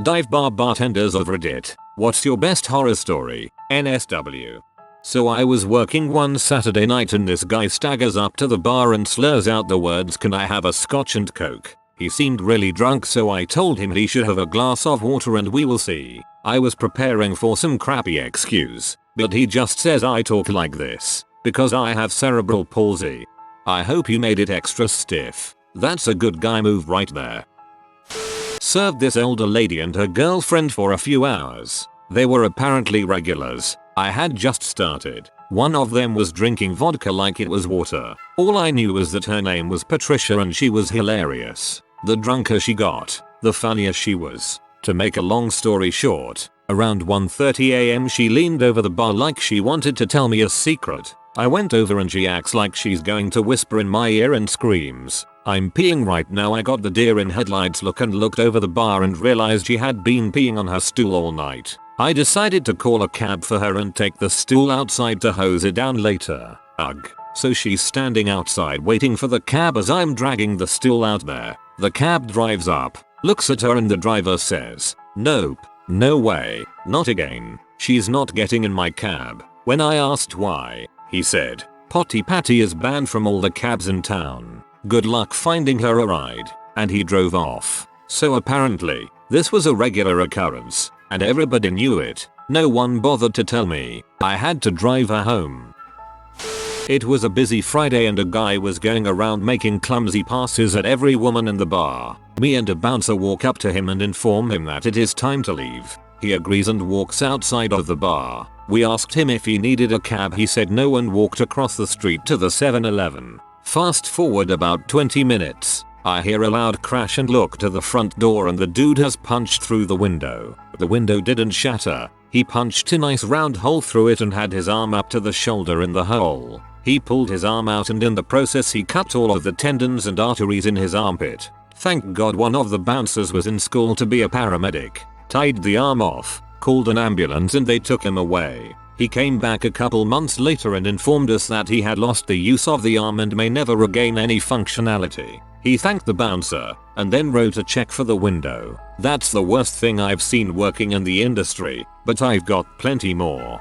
Dive Bar Bartenders of Reddit. What's your best horror story? NSW. So I was working one Saturday night and this guy staggers up to the bar and slurs out the words, "Can I have a scotch and coke?" He seemed really drunk, so I told him he should have a glass of water and we will see. I was preparing for some crappy excuse, but he just says I talk like this because I have cerebral palsy. I hope you made it extra stiff. That's a good guy move right there. Served this older lady and her girlfriend for a few hours. They were apparently regulars. I had just started. One of them was drinking vodka like it was water. All I knew was that her name was Patricia and she was hilarious. The drunker she got, the funnier she was. To make a long story short, around 1:30 AM she leaned over the bar like she wanted to tell me a secret. I went over and she acts like she's going to whisper in my ear and screams, "I'm peeing right now." I got the deer in headlights look and looked over the bar and realized she had been peeing on her stool all night. I decided to call a cab for her and take the stool outside to hose it down later. Ugh. So she's standing outside waiting for the cab as I'm dragging the stool out there. The cab drives up, looks at her and the driver says, "Nope, no way, not again. She's not getting in my cab." When I asked why, he said, "Potty Patty is banned from all the cabs in town. Good luck finding her a ride." And he drove off. So apparently, this was a regular occurrence, and everybody knew it. No one bothered to tell me. I had to drive her home. It was a busy Friday and a guy was going around making clumsy passes at every woman in the bar. Me and a bouncer walk up to him and inform him that it is time to leave. He agrees and walks outside of the bar. We asked him if he needed a cab. He said no and walked across the street to the 7-Eleven. Fast forward about 20 minutes. I hear a loud crash and look to the front door and the dude has punched through the window. The window didn't shatter. He punched a nice round hole through it and had his arm up to the shoulder in the hole. He pulled his arm out and in the process he cut all of the tendons and arteries in his armpit. Thank God one of the bouncers was in school to be a paramedic. Tied the arm off, called an ambulance and they took him away. He came back a couple months later and informed us that he had lost the use of the arm and may never regain any functionality. He thanked the bouncer and then wrote a check for the window. That's the worst thing I've seen working in the industry, but I've got plenty more.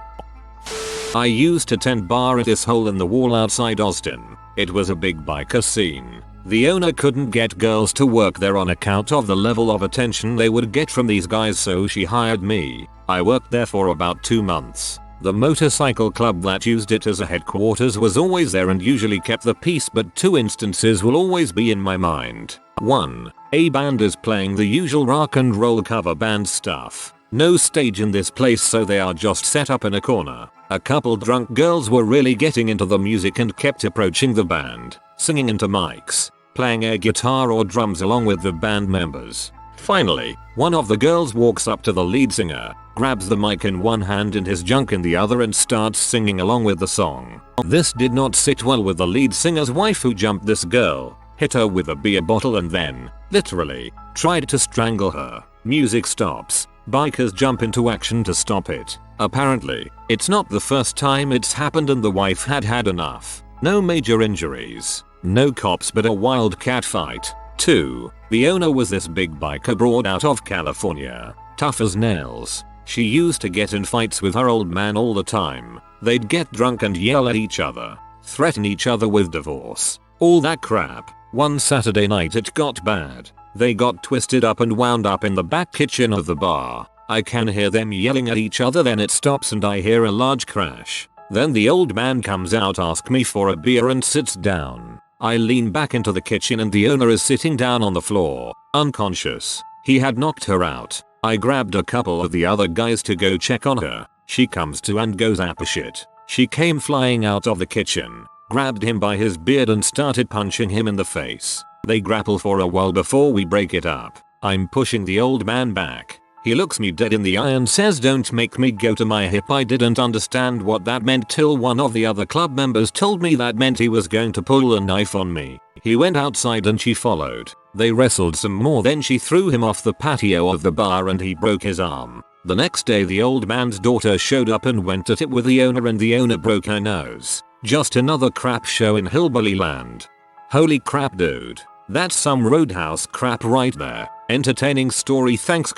I used to tend bar at this hole in the wall outside Austin. It was a big biker scene. The owner couldn't get girls to work there on account of the level of attention they would get from these guys, so she hired me. I worked there for about 2 months. The motorcycle club that used it as a headquarters was always there and usually kept the peace, but 2 instances will always be in my mind. 1. A band is playing the usual rock and roll cover band stuff. No stage in this place, so they are just set up in a corner. A couple drunk girls were really getting into the music and kept approaching the band, singing into mics, playing air guitar or drums along with the band members. Finally, one of the girls walks up to the lead singer, grabs the mic in one hand and his junk in the other and starts singing along with the song. This did not sit well with the lead singer's wife, who jumped this girl, hit her with a beer bottle and then, literally, tried to strangle her. Music stops. Bikers jump into action to stop it. Apparently, it's not the first time it's happened and the wife had had enough. No major injuries. No cops, but a wild cat fight. 2. The owner was this big biker broad out of California. Tough as nails. She used to get in fights with her old man all the time. They'd get drunk and yell at each other. Threaten each other with divorce. All that crap. One Saturday night it got bad. They got twisted up and wound up in the back kitchen of the bar. I can hear them yelling at each other, then it stops and I hear a large crash. Then the old man comes out, asks me for a beer and sits down. I lean back into the kitchen and the owner is sitting down on the floor, unconscious. He had knocked her out. I grabbed a couple of the other guys to go check on her. She comes to and goes apeshit. She came flying out of the kitchen, grabbed him by his beard and started punching him in the face. They grapple for a while before we break it up. I'm pushing the old man back. He looks me dead in the eye and says, "Don't make me go to my hip." I didn't understand what that meant till one of the other club members told me that meant he was going to pull a knife on me. He went outside and she followed. They wrestled some more, then she threw him off the patio of the bar and he broke his arm. The next day the old man's daughter showed up and went at it with the owner and the owner broke her nose. Just another crap show in hillbilly land. Holy crap, dude. That's some Roadhouse crap right there. Entertaining story, thanks .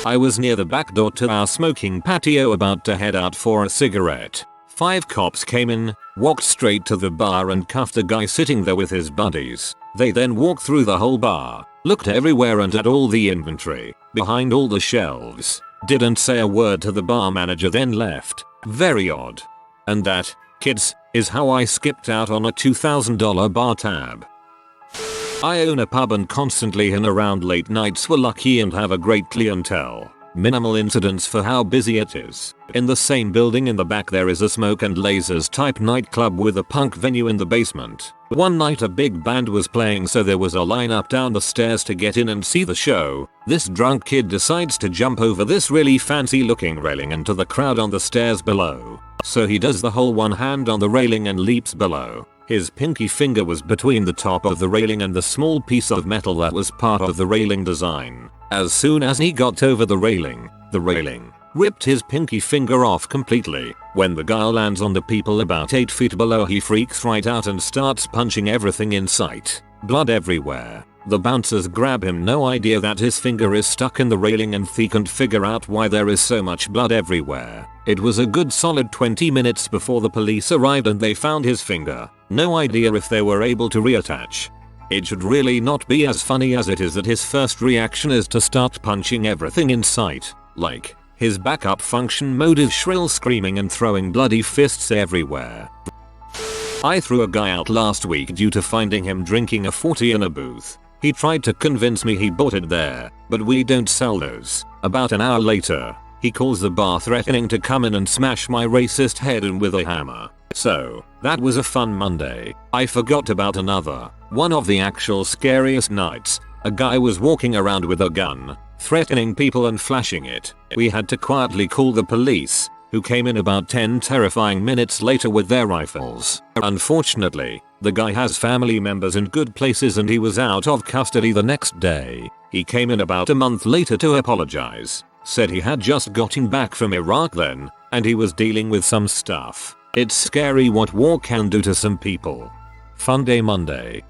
I was near the back door to our smoking patio about to head out for a cigarette. 5 cops came in, walked straight to the bar and cuffed a guy sitting there with his buddies. They then walked through the whole bar, looked everywhere and at all the inventory, behind all the shelves, didn't say a word to the bar manager, then left. Very odd. And that, kids, is how I skipped out on a $2,000 bar tab. I own a pub and constantly in around late nights. We're lucky and have a great clientele. Minimal incidents for how busy it is. In the same building in the back there is a smoke and lasers type nightclub with a punk venue in the basement. One night a big band was playing, so there was a line up down the stairs to get in and see the show. This drunk kid decides to jump over this really fancy looking railing into the crowd on the stairs below. So he does the whole one hand on the railing and leaps below. His pinky finger was between the top of the railing and the small piece of metal that was part of the railing design. As soon as he got over the railing ripped his pinky finger off completely. When the guy lands on the people about 8 feet below, he freaks right out and starts punching everything in sight. Blood everywhere. The bouncers grab him, no idea that his finger is stuck in the railing, and they can't figure out why there is so much blood everywhere. It was a good solid 20 minutes before the police arrived and they found his finger. No idea if they were able to reattach. It should really not be as funny as it is that his first reaction is to start punching everything in sight. Like, his backup function mode is shrill screaming and throwing bloody fists everywhere. I threw a guy out last week due to finding him drinking a 40 in a booth. He tried to convince me he bought it there, but we don't sell those. About an hour later, he calls the bar threatening to come in and smash my racist head in with a hammer. So, that was a fun Monday. I forgot about another, one of the actual scariest nights. A guy was walking around with a gun, threatening people and flashing it. We had to quietly call the police, who came in about 10 terrifying minutes later with their rifles. Unfortunately, the guy has family members in good places and he was out of custody the next day. He came in about a month later to apologize. Said he had just gotten back from Iraq then, and he was dealing with some stuff. It's scary what war can do to some people. Fun day Monday.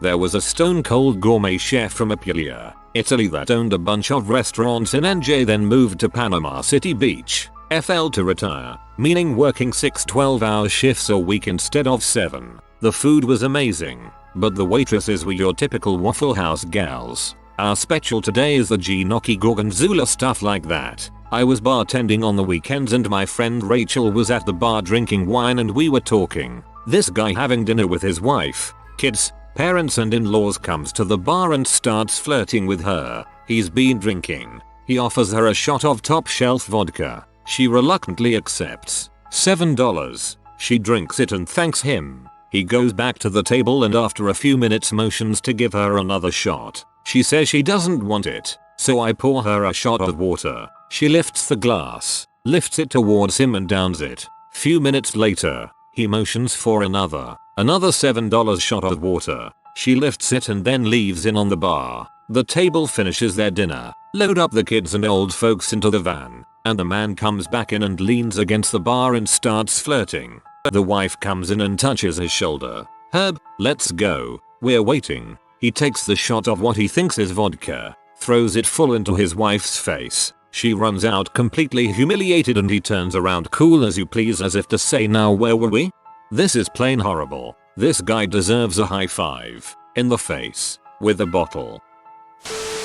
There was a stone cold gourmet chef from Apulia, Italy that owned a bunch of restaurants in NJ, then moved to Panama City Beach, FL to retire, meaning working 6 12-hour shifts a week instead of 7. The food was amazing, but the waitresses were your typical Waffle House gals. Our special today is the gnocchi gorgonzola, stuff like that. I was bartending on the weekends and my friend Rachel was at the bar drinking wine and we were talking. This guy having dinner with his wife, kids, parents and in-laws comes to the bar and starts flirting with her. He's been drinking. He offers her a shot of top shelf vodka. She reluctantly accepts. $7. She drinks it and thanks him. He goes back to the table and after a few minutes motions to give her another shot. She says she doesn't want it, so I pour her a shot of water. She lifts the glass, lifts it towards him and downs it. Few minutes later, he motions for another $7 shot of water. She lifts it and then leaves in on the bar. The table finishes their dinner, load up the kids and old folks into the van, and the man comes back in and leans against the bar and starts flirting. The wife comes in and touches his shoulder. "Herb, let's go, we're waiting." He takes the shot of what he thinks is vodka, throws it full into his wife's face. She runs out completely humiliated and he turns around cool as you please as if to say, "Now where were we?" This is plain horrible. This guy deserves a high five. In the face. With a bottle.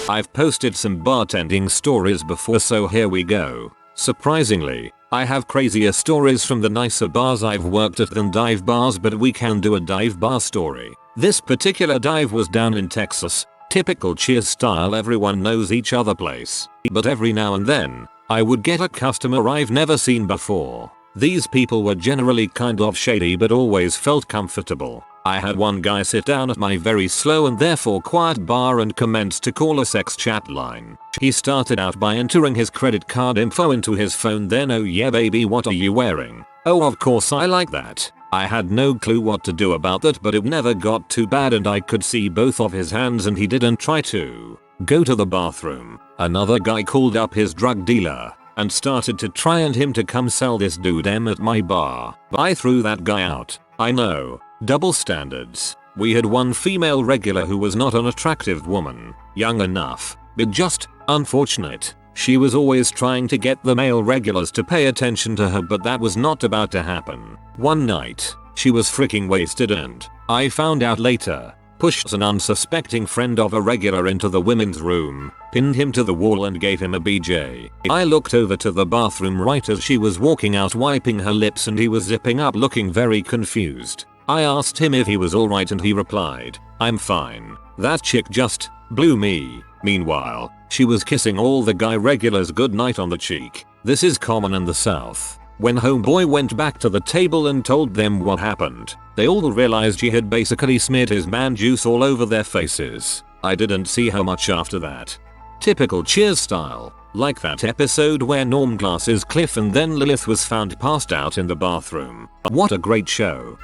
I've posted some bartending stories before, so here we go. Surprisingly, I have crazier stories from the nicer bars I've worked at than dive bars, but we can do a dive bar story. This particular dive was down in Texas. Typical Cheers style, everyone knows each other place. But every now and then, I would get a customer I've never seen before. These people were generally kind of shady but always felt comfortable. I had one guy sit down at my very slow and therefore quiet bar and commence to call a sex chat line. He started out by entering his credit card info into his phone, then "Oh yeah baby, what are you wearing?" Oh of course I like that. I had no clue what to do about that, but it never got too bad and I could see both of his hands and he didn't try to go to the bathroom. Another guy called up his drug dealer and started to try and him to come sell this dude M at my bar. I threw that guy out. I know. Double standards. We had one female regular who was not an attractive woman, young enough, but just Unfortunate. She was always trying to get the male regulars to pay attention to her, but that was not about to happen. One night, she was freaking wasted and, I found out later, pushed an unsuspecting friend of a regular into the women's room, pinned him to the wall and gave him a BJ. I looked over to the bathroom right as she was walking out wiping her lips and he was zipping up looking very confused. I asked him if he was alright and he replied, I'm fine. That chick just blew me. Meanwhile, she was kissing all the guy regulars goodnight on the cheek. This is common in the South. When homeboy went back to the table and told them what happened, they all realized he had basically smeared his man juice all over their faces. I didn't see her much after that. Typical Cheers style, like that episode where Norm glasses Cliff and then Lilith was found passed out in the bathroom. What a great show.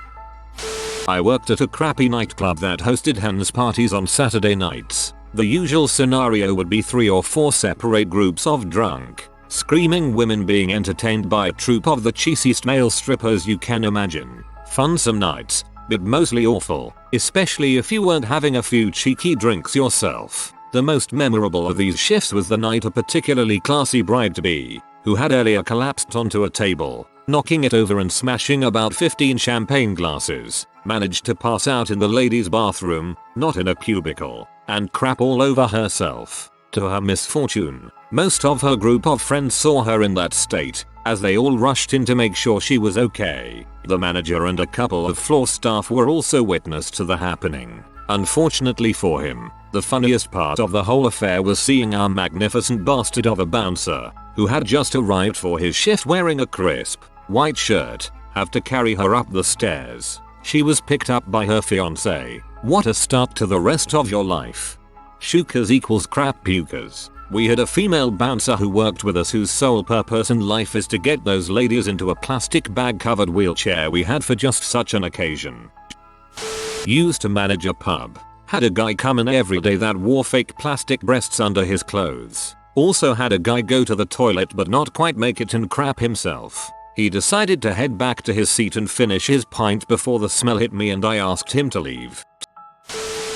I worked at a crappy nightclub that hosted hen's parties on Saturday nights. The usual scenario would be 3 or 4 separate groups of drunk, screaming women being entertained by a troupe of the cheesiest male strippers you can imagine. Fun some nights, but mostly awful, especially if you weren't having a few cheeky drinks yourself. The most memorable of these shifts was the night a particularly classy bride-to-be, who had earlier collapsed onto a table, knocking it over and smashing about 15 champagne glasses, managed to pass out in the ladies' bathroom, not in a cubicle, and crap all over herself. To her misfortune, most of her group of friends saw her in that state, as they all rushed in to make sure she was okay. The manager and a couple of floor staff were also witness to the happening. Unfortunately for him, the funniest part of the whole affair was seeing our magnificent bastard of a bouncer, who had just arrived for his shift wearing a crisp, white shirt, have to carry her up the stairs. She was picked up by her fiancé. What a start to the rest of your life. Shookas equals crap pukers. We had a female bouncer who worked with us whose sole purpose in life is to get those ladies into a plastic bag covered wheelchair we had for just such an occasion. Used to manage a pub. Had a guy come in every day that wore fake plastic breasts under his clothes. Also had a guy go to the toilet but not quite make it and crap himself. He decided to head back to his seat and finish his pint before the smell hit me and I asked him to leave.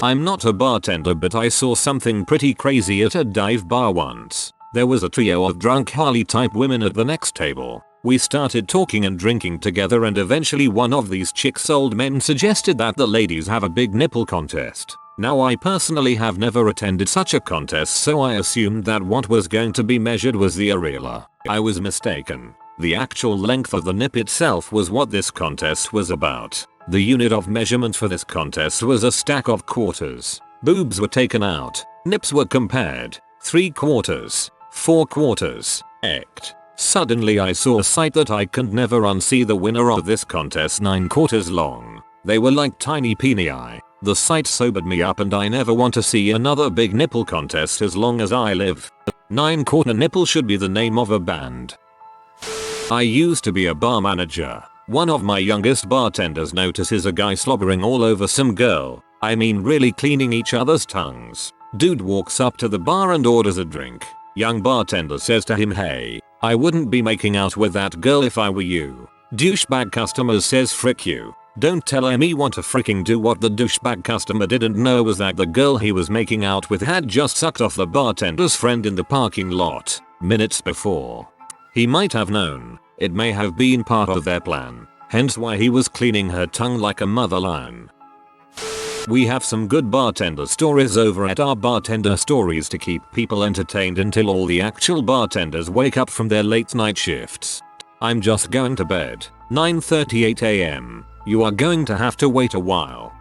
I'm not a bartender, but I saw something pretty crazy at a dive bar once. There was a trio of drunk Harley type women at the next table. We started talking and drinking together and eventually one of these chicks old men suggested that the ladies have a big nipple contest. Now I personally have never attended such a contest, so I assumed that what was going to be measured was the areola. I was mistaken. The actual length of the nip itself was what this contest was about. The unit of measurement for this contest was a stack of quarters. Boobs were taken out. Nips were compared. 3 quarters. 4 quarters. Ect. Suddenly I saw a sight that I could never unsee. The winner of this contest 9 quarters long. They were like tiny penii. The sight sobered me up and I never want to see another big nipple contest as long as I live. 9 quarter nipple should be the name of a band. I used to be a bar manager. One of my youngest bartenders notices a guy slobbering all over some girl. I mean really cleaning each other's tongues. Dude walks up to the bar and orders a drink. Young bartender says to him, hey, I wouldn't be making out with that girl if I were you. Douchebag customer says frick you. Don't tell me what to freaking do. What the douchebag customer didn't know was that the girl he was making out with had just sucked off the bartender's friend in the parking lot minutes before. He might have known. It may have been part of their plan, hence why he was cleaning her tongue like a mother lion. We have some good bartender stories over at our Bartender Stories to keep people entertained until all the actual bartenders wake up from their late night shifts. I'm just going to bed. 9:38 AM. You are going to have to wait a while.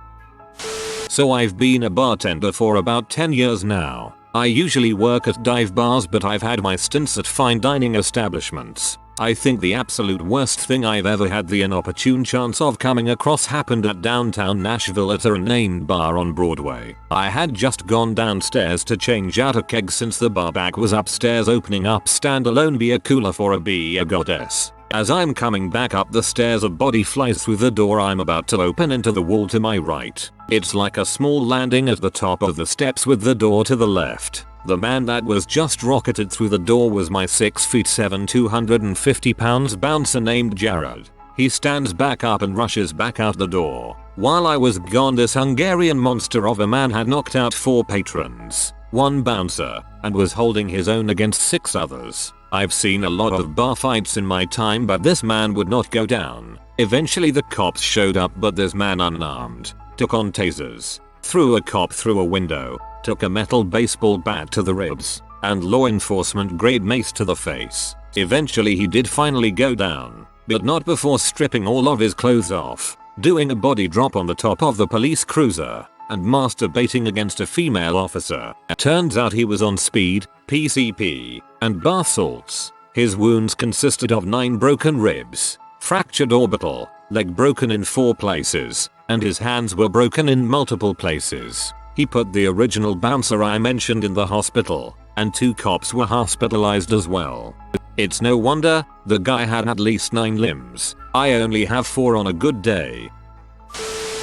So I've been a bartender for about 10 years now. I usually work at dive bars, but I've had my stints at fine dining establishments. I think the absolute worst thing I've ever had the inopportune chance of coming across happened at downtown Nashville at a unnamed bar on Broadway. I had just gone downstairs to change out a keg since the bar back was upstairs opening up standalone beer cooler for a beer goddess. As I'm coming back up the stairs, a body flies through the door I'm about to open into the wall to my right. It's like a small landing at the top of the steps with the door to the left. The man that was just rocketed through the door was my 6'7", 250 pounds bouncer named Jared. He stands back up and rushes back out the door. While I was gone, this Hungarian monster of a man had knocked out 4 patrons. one bouncer, and was holding his own against 6 others. I've seen a lot of bar fights in my time, but this man would not go down. Eventually the cops showed up, but this man unarmed took on tasers, threw a cop through a window, took a metal baseball bat to the ribs, and law enforcement grade mace to the face. Eventually he did finally go down, but not before stripping all of his clothes off, doing a body drop on the top of the police cruiser, and masturbating against a female officer. Turns out he was on speed, PCP, and bath salts. His wounds consisted of 9 broken ribs, fractured orbital, leg broken in 4 places, and his hands were broken in multiple places. He put the original bouncer I mentioned in the hospital, and 2 cops were hospitalized as well. It's no wonder, the guy had at least 9 limbs. I only have 4 on a good day.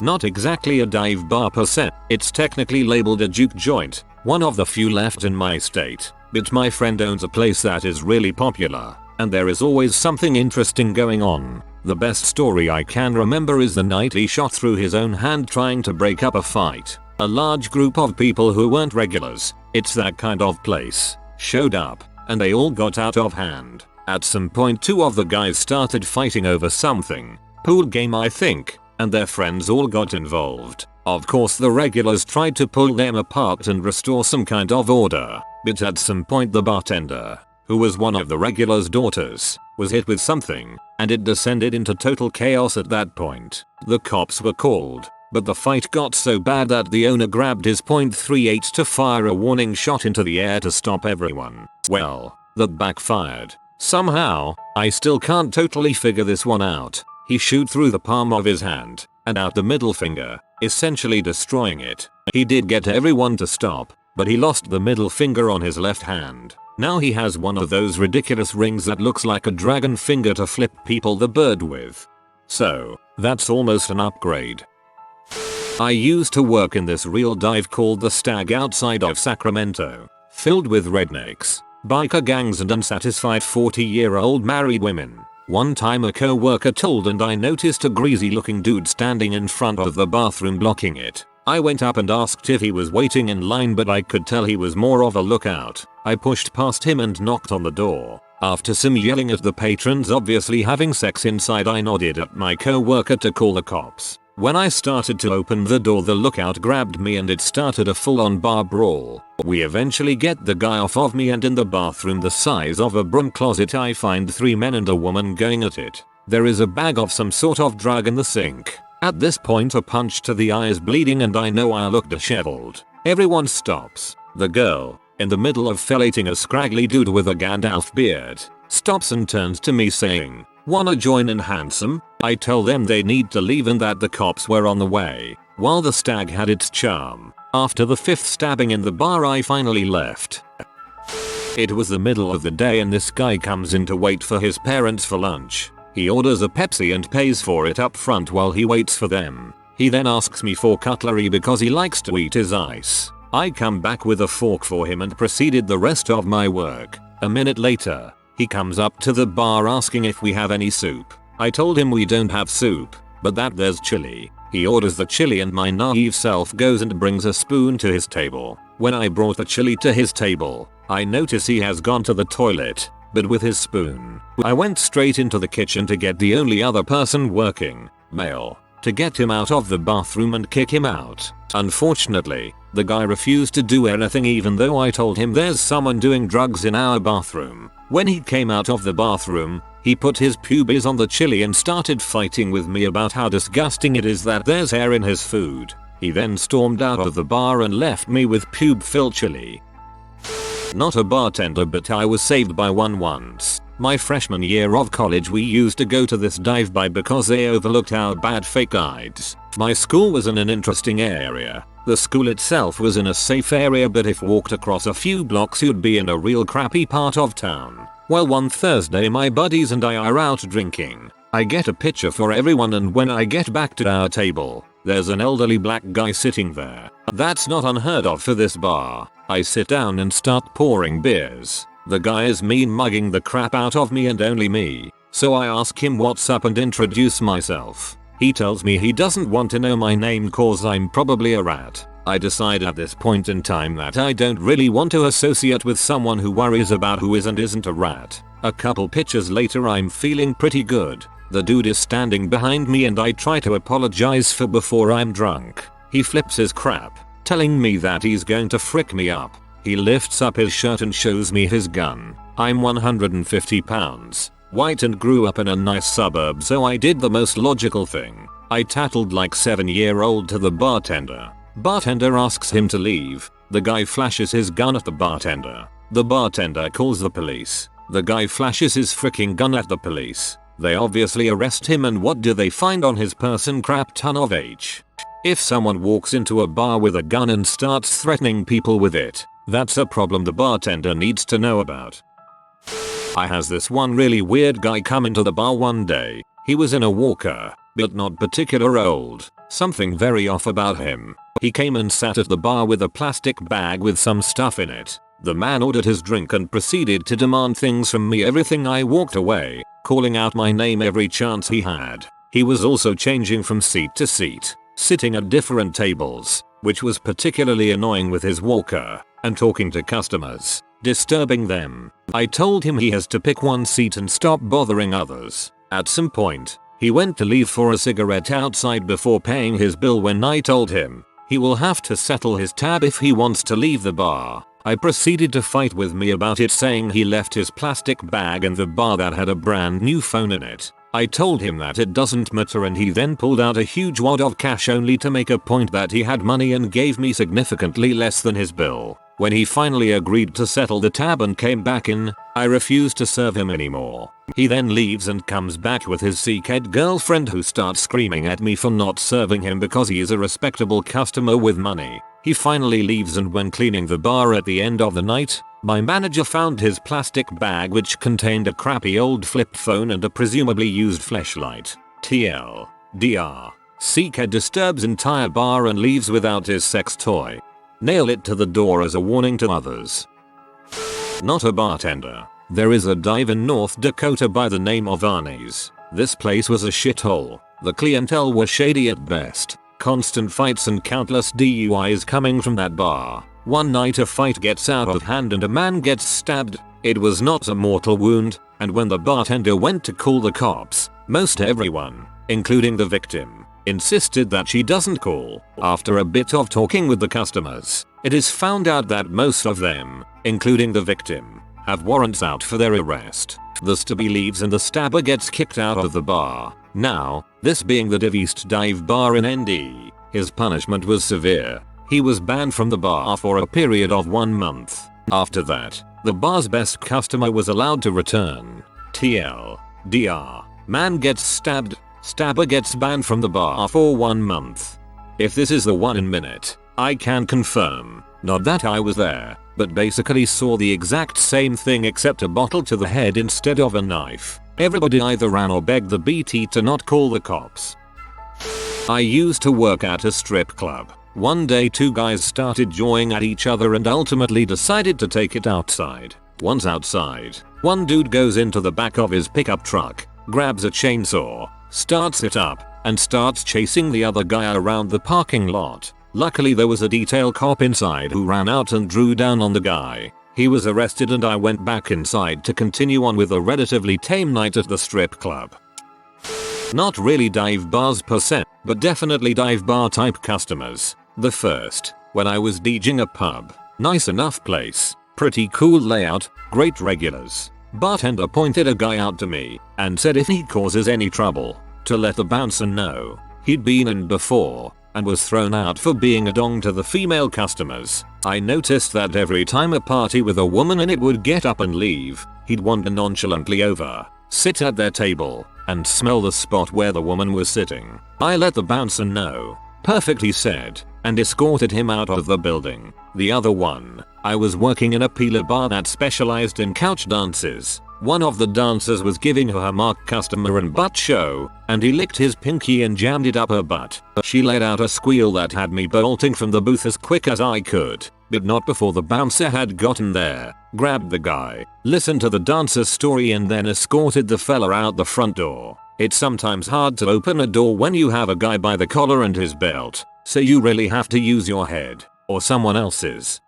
Not exactly a dive bar per se, it's technically labeled a juke joint, one of the few left in my state, but my friend owns a place that is really popular, and there is always something interesting going on. The best story I can remember is the night he shot through his own hand trying to break up a fight. A large group of people who weren't regulars, it's that kind of place, showed up, and they all got out of hand. At some point 2 of the guys started fighting over something, pool game I think, and their friends all got involved. Of course the regulars tried to pull them apart and restore some kind of order, but at some point the bartender, who was one of the regulars' daughters, was hit with something, and it descended into total chaos at that point. The cops were called, but the fight got so bad that the owner grabbed his .38 to fire a warning shot into the air to stop everyone. Well, that backfired. Somehow, I still can't totally figure this one out. He shoot through the palm of his hand, and out the middle finger, essentially destroying it. He did get everyone to stop, but he lost the middle finger on his left hand. Now he has one of those ridiculous rings that looks like a dragon finger to flip people the bird with. So, that's almost an upgrade. I used to work in this real dive called the Stag outside of Sacramento, filled with rednecks, biker gangs and unsatisfied 40-year-old married women. One time a co-worker told and I noticed a greasy looking dude standing in front of the bathroom blocking it. I went up and asked if he was waiting in line, but I could tell he was more of a lookout. I pushed past him and knocked on the door. After some yelling at the patrons obviously having sex inside, I nodded at my co-worker to call the cops. When I started to open the door, the lookout grabbed me and it started a full-on bar brawl. We eventually get the guy off of me, and in the bathroom the size of a broom closet I find 3 men and a woman going at it. There is a bag of some sort of drug in the sink. At this point a punch to the eye is bleeding and I know I look disheveled. Everyone stops. The girl, in the middle of fellating a scraggly dude with a Gandalf beard, stops and turns to me saying, "Wanna join in, handsome?" I tell them they need to leave and that the cops were on the way. While the Stag had its charm, after the 5th stabbing in the bar I finally left. It was the middle of the day and this guy comes in to wait for his parents for lunch. He orders a Pepsi and pays for it up front while he waits for them. He then asks me for cutlery because he likes to eat his ice. I come back with a fork for him and proceeded the rest of my work. A minute later, he comes up to the bar asking if we have any soup. I told him we don't have soup, but that there's chili. He orders the chili and my naive self goes and brings a spoon to his table. When I brought the chili to his table, I notice he has gone to the toilet, but with his spoon. I went straight into the kitchen to get the only other person working, male, to get him out of the bathroom and kick him out. Unfortunately, the guy refused to do anything even though I told him there's someone doing drugs in our bathroom. When he came out of the bathroom, he put his pubes on the chili and started fighting with me about how disgusting it is that there's hair in his food. He then stormed out of the bar and left me with pube-filled chili. Not a bartender, but I was saved by one once. My freshman year of college we used to go to this dive bar because they overlooked our bad fake guides. My school was in an interesting area. The school itself was in a safe area, but if walked across a few blocks you'd be in a real crappy part of town. Well, one Thursday my buddies and I are out drinking. I get a pitcher for everyone and when I get back to our table, there's an elderly black guy sitting there. That's not unheard of for this bar. I sit down and start pouring beers. The guy is mean mugging the crap out of me and only me, so I ask him what's up and introduce myself. He tells me he doesn't want to know my name cause I'm probably a rat. I decide at this point in time that I don't really want to associate with someone who worries about who is and isn't a rat. A couple pictures later I'm feeling pretty good. The dude is standing behind me and I try to apologize for before I'm drunk. He flips his crap, telling me that he's going to frick me up. He lifts up his shirt and shows me his gun. I'm 150 pounds, white and grew up in a nice suburb, so I did the most logical thing. I tattled like 7-year-old to the bartender. Bartender asks him to leave. The guy flashes his gun at the bartender. The bartender calls the police. The guy flashes his freaking gun at the police. They obviously arrest him, and what do they find on his person? Crap ton of H. If someone walks into a bar with a gun and starts threatening people with it, that's a problem the bartender needs to know about. I has this one really weird guy come into the bar one day. He was in a walker, but not particular old. Something very off about him. He came and sat at the bar with a plastic bag with some stuff in it. The man ordered his drink and proceeded to demand things from me. Everything. I walked away, calling out my name every chance he had. He was also changing from seat to seat, sitting at different tables, which was particularly annoying with his walker, and talking to customers, disturbing them. I told him he has to pick one seat and stop bothering others. At some point, he went to leave for a cigarette outside before paying his bill. When I told him he will have to settle his tab if he wants to leave the bar, I proceeded to fight with me about it, saying he left his plastic bag in the bar that had a brand new phone in it. I told him that it doesn't matter, and he then pulled out a huge wad of cash only to make a point that he had money and gave me significantly less than his bill. When he finally agreed to settle the tab and came back in, I refused to serve him anymore. He then leaves and comes back with his sickhead girlfriend, who starts screaming at me for not serving him because he is a respectable customer with money. He finally leaves, and when cleaning the bar at the end of the night, my manager found his plastic bag, which contained a crappy old flip phone and a presumably used fleshlight. TL. DR. Sickhead disturbs entire bar and leaves without his sex toy. Nail it to the door as a warning to others. Not a bartender. There is a dive in North Dakota by the name of Arnie's. This place was a shithole. The clientele was shady at best. Constant fights and countless DUIs coming from that bar. One night a fight gets out of hand and a man gets stabbed. It was not a mortal wound, and when the bartender went to call the cops, most everyone, including the victim, insisted that she doesn't call. After a bit of talking with the customers, it is found out that most of them, including the victim, have warrants out for their arrest. The stabby leaves and the stabber gets kicked out of the bar. Now, this being the East Dive Bar in ND, his punishment was severe. He was banned from the bar for a period of 1 month. After that, the bar's best customer was allowed to return. TL. DR. Man gets stabbed. Stabber gets banned from the bar for 1 month. If this is the 1 minute, I can confirm, not that I was there, but basically saw the exact same thing except a bottle to the head instead of a knife. Everybody either ran or begged the BT to not call the cops. I used to work at a strip club. One day 2 guys started jawing at each other and ultimately decided to take it outside. Once outside, one dude goes into the back of his pickup truck, grabs a chainsaw, starts it up, and starts chasing the other guy around the parking lot. Luckily there was a detail cop inside who ran out and drew down on the guy. He was arrested and I went back inside to continue on with a relatively tame night at the strip club. Not really dive bars per se, but definitely dive bar type customers. The first, when I was DJing a pub. Nice enough place, pretty cool layout, great regulars. Bartender pointed a guy out to me and said if he causes any trouble, to let the bouncer know. He'd been in before and was thrown out for being a dong to the female customers. I noticed that every time a party with a woman in it would get up and leave, he'd wander nonchalantly over, sit at their table, and smell the spot where the woman was sitting. I let the bouncer know. Perfect, he said, and escorted him out of the building. The other one, I was working in a peeler bar that specialized in couch dances. One of the dancers was giving her marked customer and butt show, and he licked his pinky and jammed it up her butt. She let out a squeal that had me bolting from the booth as quick as I could, but not before the bouncer had gotten there, grabbed the guy, listened to the dancer's story and then escorted the fella out the front door. It's sometimes hard to open a door when you have a guy by the collar and his belt, so you really have to use your head, or someone else's.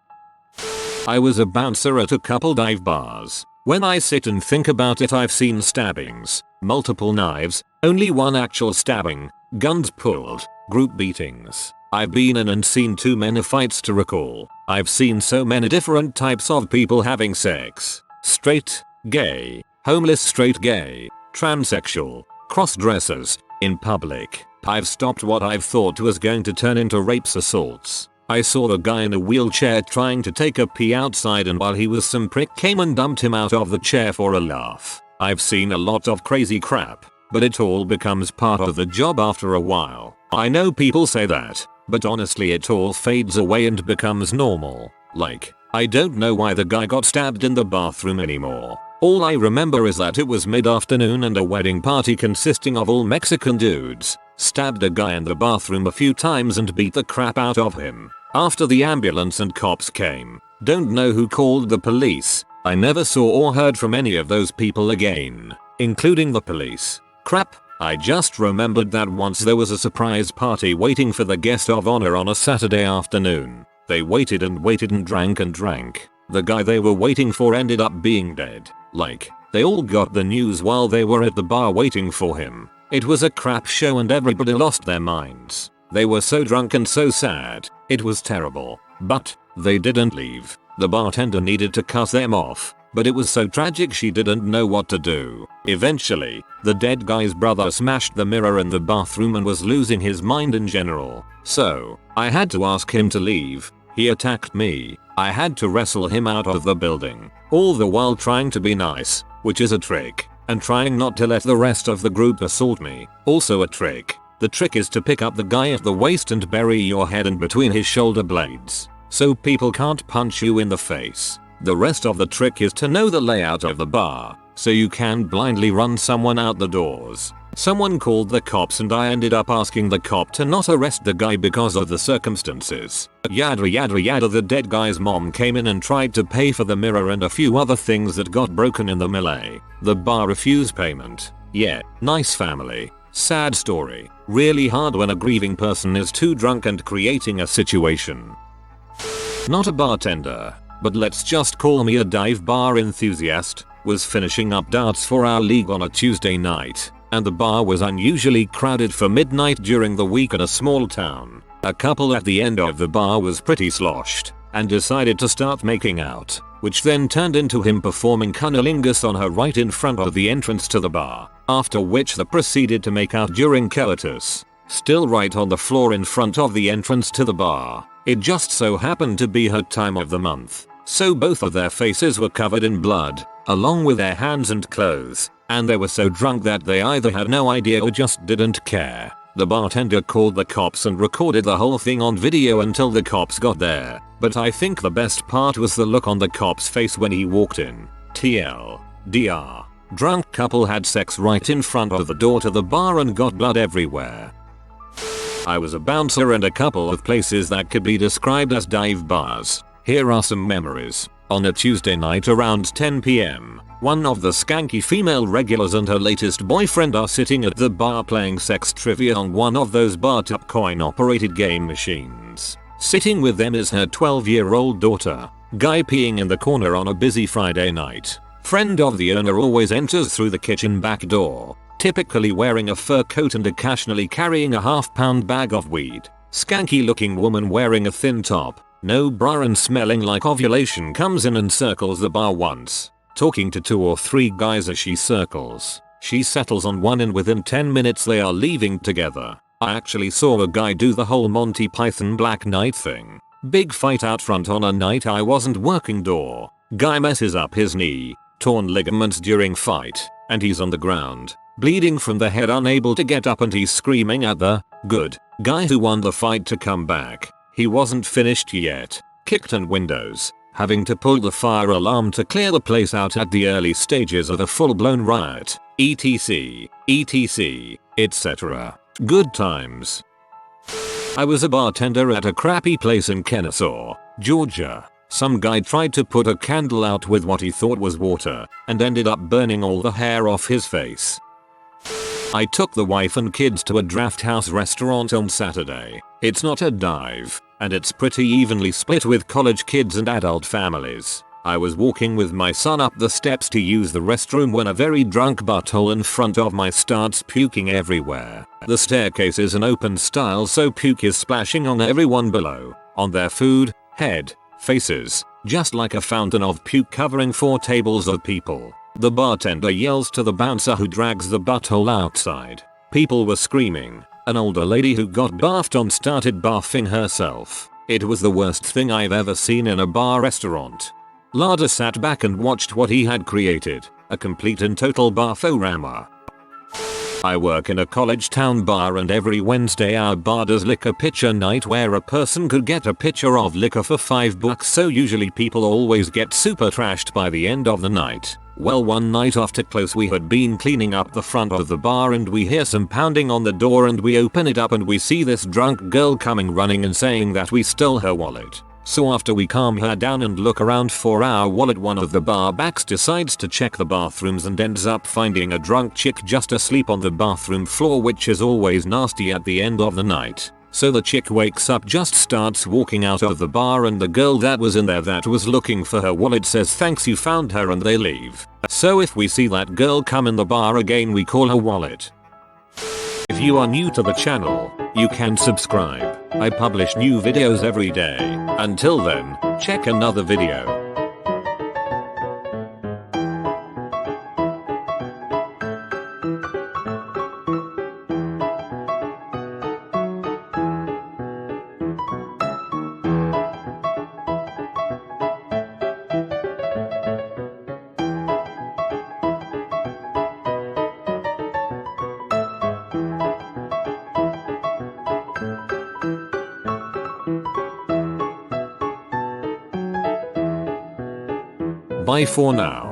I was a bouncer at a couple dive bars. When I sit and think about it, I've seen stabbings, multiple knives, only one actual stabbing, guns pulled, group beatings. I've been in and seen too many fights to recall. I've seen so many different types of people having sex. Straight, gay, homeless straight gay, transsexual, cross-dressers, in public. I've stopped what I've thought was going to turn into rapes, assaults. I saw a guy in a wheelchair trying to take a pee outside, and while he was, some prick came and dumped him out of the chair for a laugh. I've seen a lot of crazy crap, but it all becomes part of the job after a while. I know people say that, but honestly it all fades away and becomes normal. Like, I don't know why the guy got stabbed in the bathroom anymore. All I remember is that it was mid-afternoon and a wedding party consisting of all Mexican dudes stabbed a guy in the bathroom a few times and beat the crap out of him. After the ambulance and cops came, don't know who called the police. I never saw or heard from any of those people again, including the police. Crap, I just remembered that once there was a surprise party waiting for the guest of honor on a Saturday afternoon. They waited and waited and drank and drank. The guy they were waiting for ended up being dead. Like, they all got the news while they were at the bar waiting for him. It was a crap show and everybody lost their minds. They were so drunk and so sad. It was terrible. But they didn't leave. The bartender needed to cut them off, but it was so tragic she didn't know what to do. Eventually, the dead guy's brother smashed the mirror in the bathroom and was losing his mind in general. So, I had to ask him to leave. He attacked me. I had to wrestle him out of the building, all the while trying to be nice, which is a trick, and trying not to let the rest of the group assault me, also a trick. The trick is to pick up the guy at the waist and bury your head in between his shoulder blades, so people can't punch you in the face. The rest of the trick is to know the layout of the bar, so you can blindly run someone out the doors. Someone called the cops and I ended up asking the cop to not arrest the guy because of the circumstances. Yada yada yada. The dead guy's mom came in and tried to pay for the mirror and a few other things that got broken in the melee. The bar refused payment. Yeah, nice family. Sad story. Really hard when a grieving person is too drunk and creating a situation. Not a bartender, but let's just call me a dive bar enthusiast. Was finishing up darts for our league on a Tuesday night, and the bar was unusually crowded for midnight during the week in a small town. A couple at the end of the bar was pretty sloshed, and decided to start making out, which then turned into him performing cunnilingus on her right in front of the entrance to the bar, after which they proceeded to make out during coitus, still right on the floor in front of the entrance to the bar. It just so happened to be her time of the month, so both of their faces were covered in blood, along with their hands and clothes, and they were so drunk that they either had no idea or just didn't care. The bartender called the cops and recorded the whole thing on video until the cops got there, but I think the best part was the look on the cop's face when he walked in. TLDR. Drunk couple had sex right in front of the door to the bar and got blood everywhere. I was a bouncer in a couple of places that could be described as dive bars. Here are some memories. On a Tuesday night around 10 PM, one of the skanky female regulars and her latest boyfriend are sitting at the bar playing sex trivia on one of those bar top coin operated game machines. Sitting with them is her 12-year-old daughter. Guy peeing in the corner on a busy Friday night. Friend of the owner always enters through the kitchen back door, typically wearing a fur coat and occasionally carrying a half-pound bag of weed. Skanky looking woman wearing a thin top, no bra and smelling like ovulation comes in and circles the bar once, talking to 2 or 3 guys as she circles. She settles on one and within 10 minutes they are leaving together. I actually saw a guy do the whole Monty Python Black Knight thing. Big fight out front on a night I wasn't working door. Guy messes up his knee, torn ligaments during fight, and he's on the ground, bleeding from the head, unable to get up, and he's screaming at the good guy who won the fight to come back. He wasn't finished yet. Kicked in windows, having to pull the fire alarm to clear the place out at the early stages of a full-blown riot, etc, etc. Good times. I was a bartender at a crappy place in Kennesaw, Georgia. Some guy tried to put a candle out with what he thought was water and ended up burning all the hair off his face. I took the wife and kids to a draft house restaurant on Saturday. It's not a dive, and it's pretty evenly split with college kids and adult families. I was walking with my son up the steps to use the restroom when a very drunk butthole in front of me starts puking everywhere. The staircase is an open style, so puke is splashing on everyone below, on their food, head, faces, just like a fountain of puke covering 4 tables of people. The bartender yells to the bouncer who drags the butthole outside. People were screaming. An older lady who got barfed on started barfing herself. It was the worst thing I've ever seen in a bar restaurant. Lada sat back and watched what he had created, a complete and total barforama. I work in a college town bar, and every Wednesday our bar does liquor pitcher night where a person could get a pitcher of liquor for $5, so usually people always get super trashed by the end of the night. Well, one night after close we had been cleaning up the front of the bar and we hear some pounding on the door, and we open it up and we see this drunk girl coming running and saying that we stole her wallet. So after we calm her down and look around for our wallet, one of the bar backs decides to check the bathrooms and ends up finding a drunk chick just asleep on the bathroom floor, which is always nasty at the end of the night. So the chick wakes up, just starts walking out of the bar, and the girl that was in there that was looking for her wallet says thanks, you found her, and they leave. So if we see that girl come in the bar again, we call her wallet. If you are new to the channel, you can subscribe. I publish new videos every day. Until then, check another video. Bye for now.